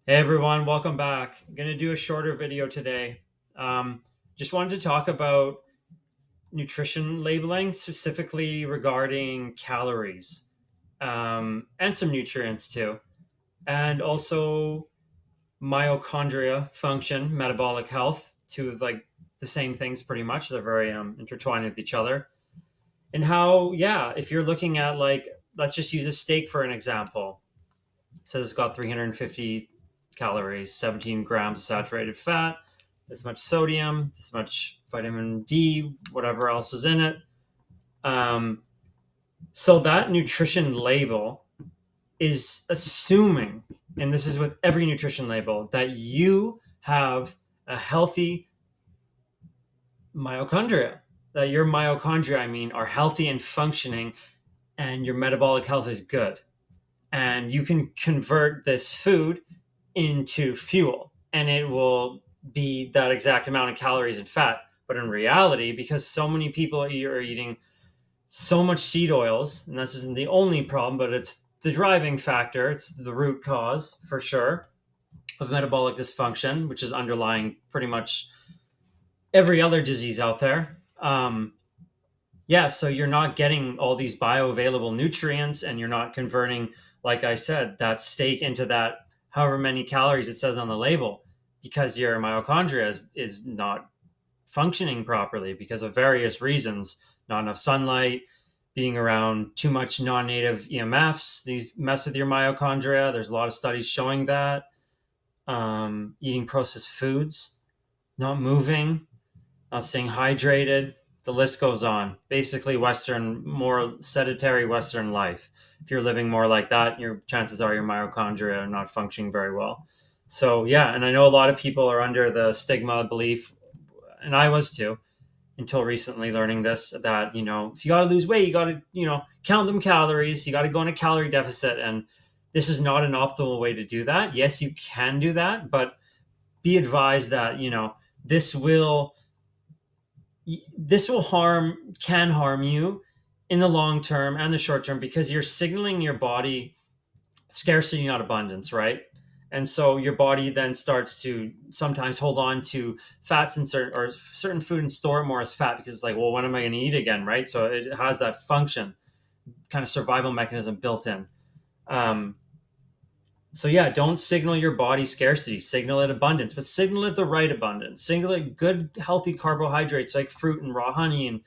Hey everyone, welcome back. I'm going to do a shorter video today. Just wanted to talk about nutrition labeling, specifically regarding calories and some nutrients too, and also mitochondria function, metabolic health, two of like the same things pretty much. They're very intertwined with each other. And how, yeah, if you're looking at like, let's just use a steak for an example. It says it's got 350 calories, 17 grams of saturated fat, this much sodium, this much vitamin D, whatever else is in it. Um, so that nutrition label is assuming, and this is with every nutrition label, that you have a healthy mitochondria, that your mitochondria, I mean, are healthy and functioning, and your metabolic health is good. And you can convert this food into fuel and it will be that exact amount of calories and fat. But in reality, because so many people are eating so much seed oils, and this isn't the only problem, but it's the driving factor, it's the root cause for sure of metabolic dysfunction, which is underlying pretty much every other disease out there. Yeah, so you're not getting all these bioavailable nutrients and you're not converting, like I said, that steak into that however many calories it says on the label because your mitochondria is not functioning properly because of various reasons. Not enough sunlight, being around too much non-native EMFs, these mess with your mitochondria. There's a lot of studies showing that. Eating processed foods, not moving, not staying hydrated. The list goes on. Basically, Western, more sedentary Western life. If you're living more like that, your chances are your mitochondria are not functioning very well. So yeah, and I know a lot of people are under the stigma belief, and I was too, until recently learning this that if you got to lose weight, you got to count them calories. You got to go on a calorie deficit, and this is not an optimal way to do that. Yes, you can do that, but be advised that this will this will harm can harm you in the long term and the short term because you're signaling your body scarcity not abundance, right? And so your body then starts to sometimes hold on to fats in certain food and store it more as fat because it's like, well, when am I going to eat again, right? So it has that function, kind of survival mechanism built in. um, so yeah, don't signal your body scarcity. Signal it abundance, but signal it the right abundance. Signal it good, healthy carbohydrates like fruit and raw honey and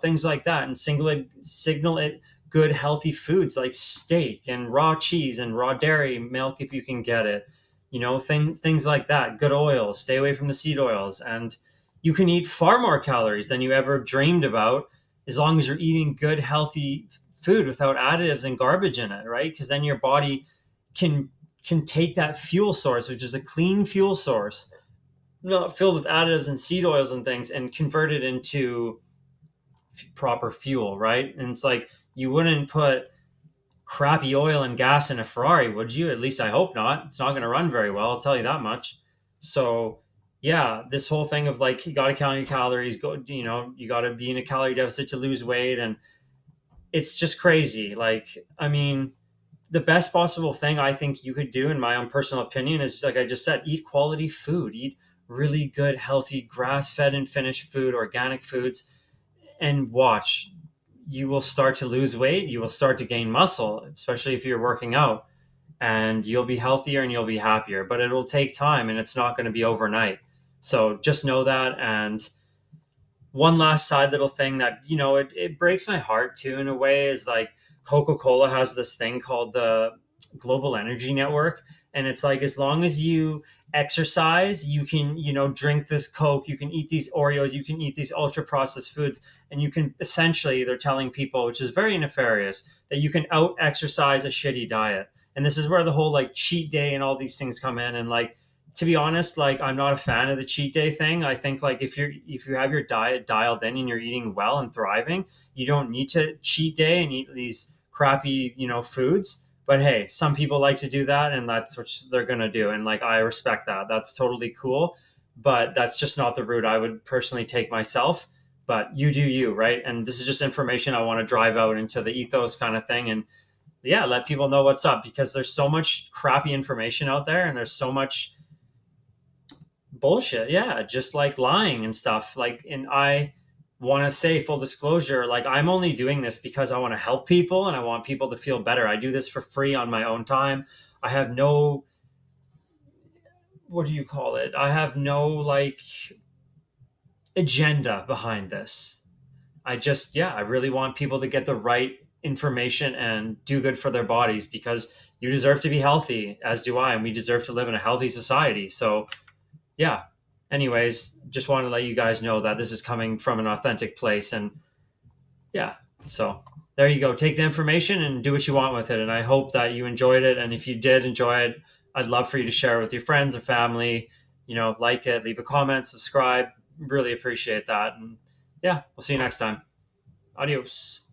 things like that. And signal it good, healthy foods like steak and raw cheese and raw dairy milk if you can get it. Things like that. Good oils. Stay away from the seed oils, and you can eat far more calories than you ever dreamed about as long as you're eating good, healthy food without additives and garbage in it, right? Because then your body can can take that fuel source, which is a clean fuel source, not filled with additives and seed oils and things, and convert it into proper fuel, right? And it's like you wouldn't put crappy oil and gas in a Ferrari, would you? At least I hope not. It's not going to run very well, I'll tell you that much. So, yeah, this whole thing of like you got to count your calories, you got to be in a calorie deficit to lose weight, and it's just crazy. Like, I mean, the best possible thing I think you could do, in my own personal opinion, is like I just said, eat quality food, eat really good, healthy, grass fed and finished food, organic foods, and watch. You will start to lose weight. You will start to gain muscle, especially if you're working out, and you'll be healthier and you'll be happier. But it'll take time and it's not going to be overnight. So just know that. And one last side little thing that it breaks my heart too in a way is like Coca-Cola has this thing called the global energy network, and it's like as long as you exercise you can drink this Coke, you can eat these Oreos, you can eat these ultra processed foods, and you can essentially, they're telling people, which is very nefarious, that you can out exercise a shitty diet. And this is where the whole like cheat day and all these things come in. And like, to be honest, like I'm not a fan of the cheat day thing. I think like if you have your diet dialed in and you're eating well and thriving, you don't need to cheat day and eat these crappy, foods. But hey, some people like to do that and that's what they're going to do, and like I respect that. That's totally cool, but that's just not the route I would personally take myself. But you do you, right? And this is just information I want to drive out into the ethos kind of thing. And yeah, let people know what's up, because there's so much crappy information out there, and there's so much bullshit. Yeah, just like lying and stuff. Like, and I want to say, full disclosure, like, I'm only doing this because I want to help people and I want people to feel better. I do this for free on my own time. I have no, what do you call it? I have no like agenda behind this. I just, yeah, I really want people to get the right information and do good for their bodies, because you deserve to be healthy, as do I, and we deserve to live in a healthy society. So, yeah. Anyways, just wanted to let you guys know that this is coming from an authentic place. And yeah, so there you go. Take the information and do what you want with it. And I hope that you enjoyed it. And if you did enjoy it, I'd love for you to share it with your friends and family. Like it, leave a comment, subscribe. Really appreciate that. And yeah, we'll see you next time. Adios.